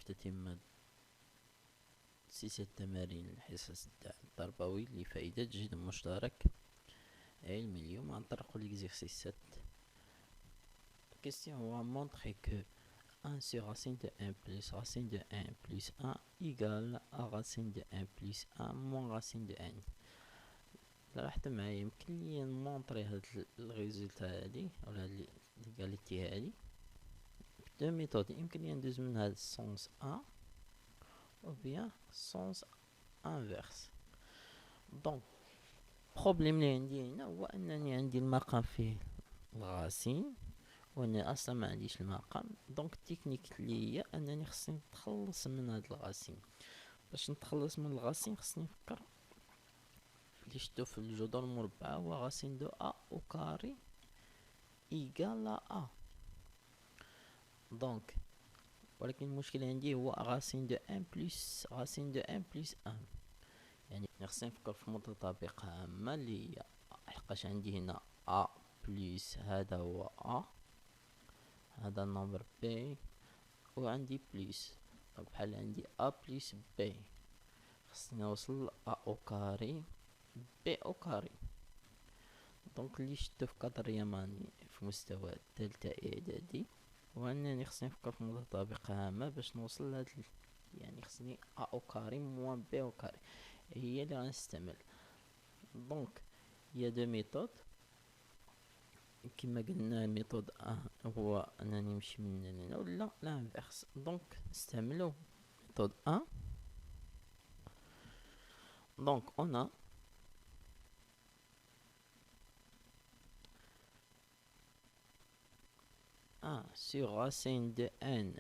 تتم سلسلة تمارين الحصص التربوي لفائدة جهد مشترك علمي. اليوم عن طريق l'exercice 7. La question va montrer que 1 sur racine de 1 plus racine de 1 plus 1 égale à racine de 1 plus 1 moins racine de n. لاحظت معايا يمكن لي نمونطري هاد الريزولتا هادي ولا هاد ليغاليتي هادي بدو ميثود. يمكن لي ندوز من هاد السونس ا ou bien sens inverse. دونك البروبليم اللي عندي هنا هو انني عندي المقام فيه الغاسين وانا اصلا ما عنديش المقام. دونك التكنيك اللي هي انني خصني نتخلص من هاد الغاسين. باش نتخلص من الغاسين خصني نفكر اللي شفتو في الجذور المربعة هو غاسين دو ا او كاري ايكال ا. دونك ولكن المشكل عندي هو غاسين دو ان بلس غاسين دو ان بلس ان. يعني خصني نفكر في متطابقة عامة اللي هي لحقاش عندي هنا ا بلس هذا هو ا، هذا النمبر بي، وعندي بلس. دونك بحال عندي ا بلس بي خصني نوصل ا او كاري بي او كاري. دونك اللي شفتو في كاترياماني في مستوى الثالثة اعدادي هو انني خصني نفكر في متطابقة عامة باش نوصل لهاد يعني خصني ا او كاري موان بي او كاري هي اللي غنستعمل. دونك هي دو ميثود كما قلنا. ميثود هو انني نمشي من هنا ولا لانفيرس. دونك نستعملو ميثود دونك اون 1 sur racine de n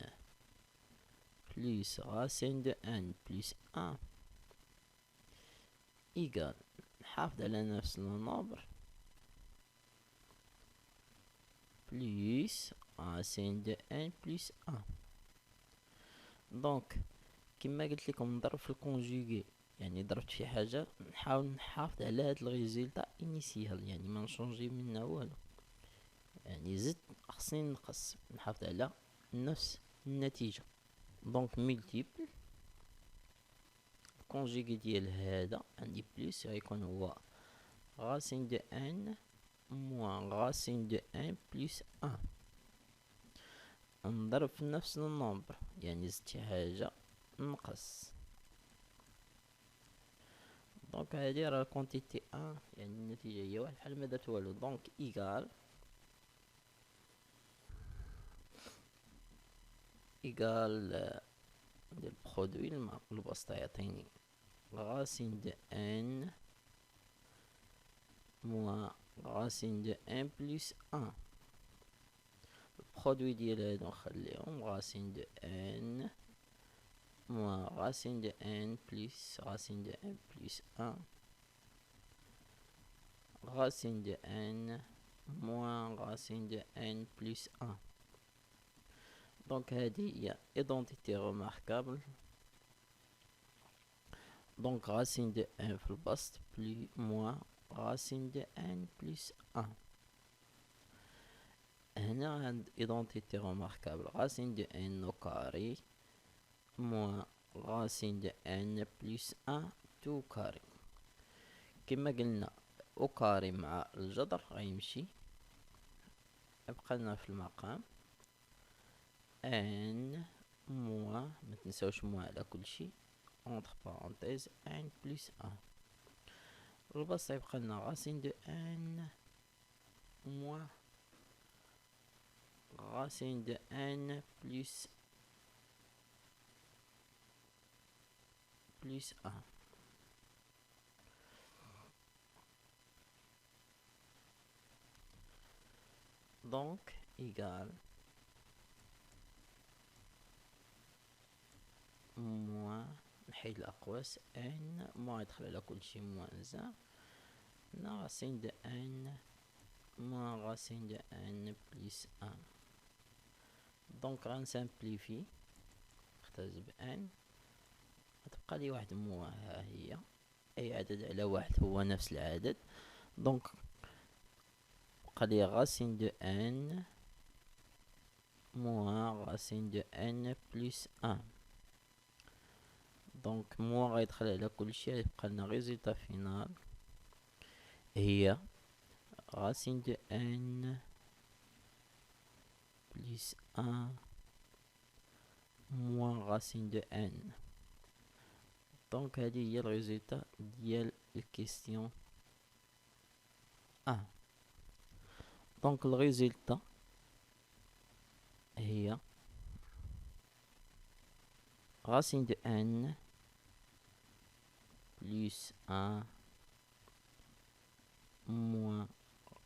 plus racine de n plus 1 égale نحافظ على نفس النمبر plus racine de n plus 1. دونك كما قلت لكم نضرب في الكونجوغي، يعني ضربت في حاجة نحاول نحافظ على هاد الريزولتا انيسيال، يعني ما نشونجي منها والو. يعني زدت خصني نقص نحافظ على نفس النتيجة. دونك ملتيبل الكونجوغي ديال هذا عندي بلس غيكون هو غاسين دو ان موان غاسين دو ان بلس 1. نضرب في نفس النمبر، يعني زدت شي حاجة نقص. دونك هادي راه كونتيتي ان، يعني النتيجة هي واحد بحال ما درت والو. دونك ايكال ندير برودوي البسط يعطيني غاسين دو ان موان غاسين دو ان بلس 1. البرودوي ديال هادو نخليهم غاسين دو ان موان غاسين دو ان بلس غاسين دو ان بلس 1 غاسين دو ان موان غاسين دو ان بلس 1. دونك هذه هي ايدونتيتي ريماركابل. دونك غاسين دو ان في البسط بلي موان غاسين دو ان بلس 1. هنا عند ايدونتيتي ريماركابل غاسين دو ان او كاري موان غاسين دو ان بلس 1 تو كاري. كما قلنا او كاري مع الجذر غيمشي، يبقى لنا في المقام ان موان ما تنساوش موان على كل شيء entre parenthèses n plus 1. البسط يبقى لنا غاسين دو ان موان غاسين دو ان بلس 1. دونك ايكال موان نحيد الاقواس ان موان يدخل على كل شيء موان زا غاسين دو ان موان غاسين دو ان بلس 1. دونك غنسامبليفي نختزل بان غتبقى لي واحد موان. ها هي اي عدد على واحد هو نفس العدد. دونك بقى لي غاسين دو ان موان غاسين دو ان بلس 1. دونك موا غيدخل على كلشي، غيبقى لنا ريزلتا فينال هي racine de n plus 1 moins racine de n. دونك هذه هي الريزلتا ديال الكيستيون 1. دونك الريزلتا هي racine de n plus 1 moins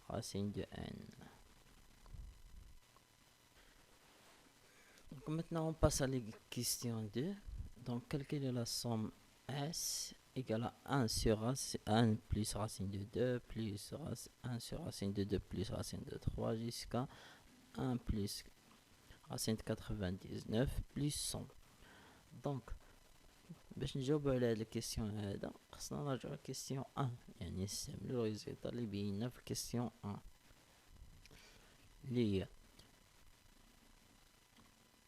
racine de n. Donc maintenant on passe à la question 2. Donc calculer la somme S égale à 1 sur 1 plus racine de 2 plus 1 sur racine de 2 plus racine de 3 jusqu'à 1 plus racine de 99 plus 100. Donc باش نجاوب على هاد الكيستيون هذا خصنا نرجعو لكيستيون 1، يعني نستعملو الريزلتا اللي بينا في كيستيون 1 اللي هي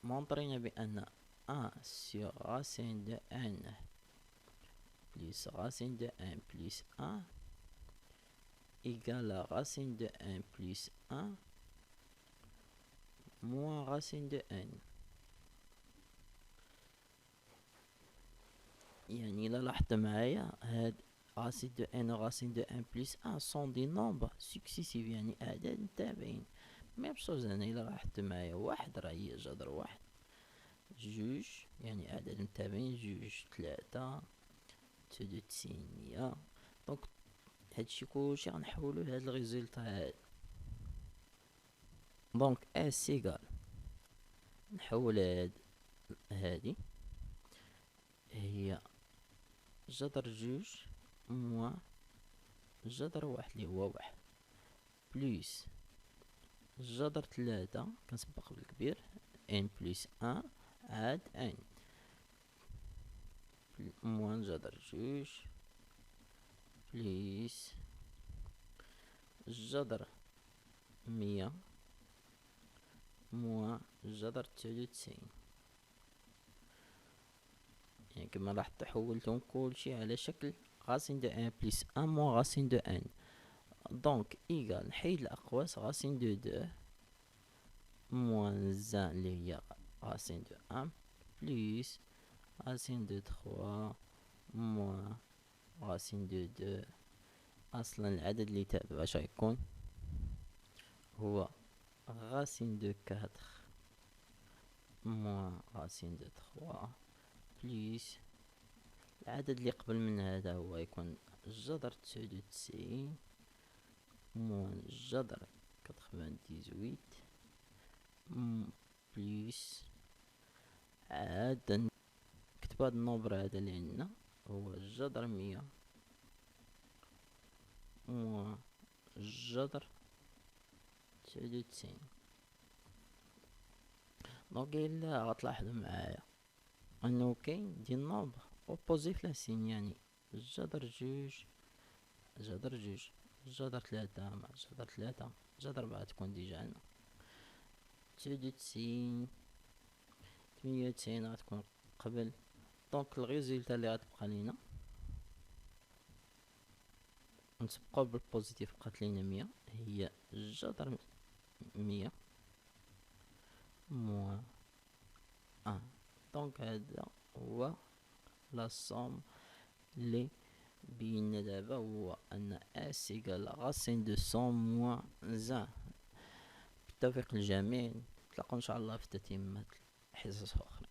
مونطرينا بأن 1 sur racine de n plus racine de n plus 1 égale à racine de n plus 1 moins racine de n. يعني إلا لاحظت معايا هاد racine de n و racine de n plus 1 sont des nombres successifs، يعني أعداد متابعين. ميم شوز هنا إلا لاحظت معايا واحد راه هي جذر واحد، جوج يعني أعداد متابعين جوج تلاتة تسعود وتسعين. دونك هادشي كلشي غنحولو لهاد الريزلتا هاد. دونك اس ايكال نحول هادي هي جذر جوج موا جذر واحد اللي هو واحد بليس جذر تلاتة كنسبق بالكبير ان بليس ان عاد ان موان جذر جوج بليس جذر مية موان جذر تسعود وتسعين. يعني كما لاحظت حولتهم كلشي على شكل racine de n plus 1 moins racine de n. دونك إيكال نحيد الأقواس racine de 2 moins 1 اللي هي racine de 1 plus racine de 3 moins racine de 2. أصلا العدد اللي تابع واش غيكون هو racine de 4 moins racine de 3 بليس العدد اللي قبل من هذا هو يكون جذر تسعود وتسعين موان جذر 98 بليس عاد نكتب هاد النومبر هذا اللي عندنا هو جذر مية موان جذر تسعود وتسعين. دونك إلا غتلاحظو معايا انه كاين دي النومبر اوبوزي في لاسين، يعني جذر جوج جذر جوج جذر تلاتة مع جذر تلاتة جذر ربعة تكون ديجا عندنا تسعود وتسعين تمنية وتسعين غتكون قبل. دونك الريزلتا اللي غتبقى لينا نسبقو بالبوزيتيف بقات لينا مية هي جذر مية موان ان. دونك هذا هو لا سوم لي بينا دابا، هو ان اس ايكال راسين دو 100 موان زان. بالتوفيق للجميع، نتلاقاو ان شاء الله في تتمة حصص اخرى.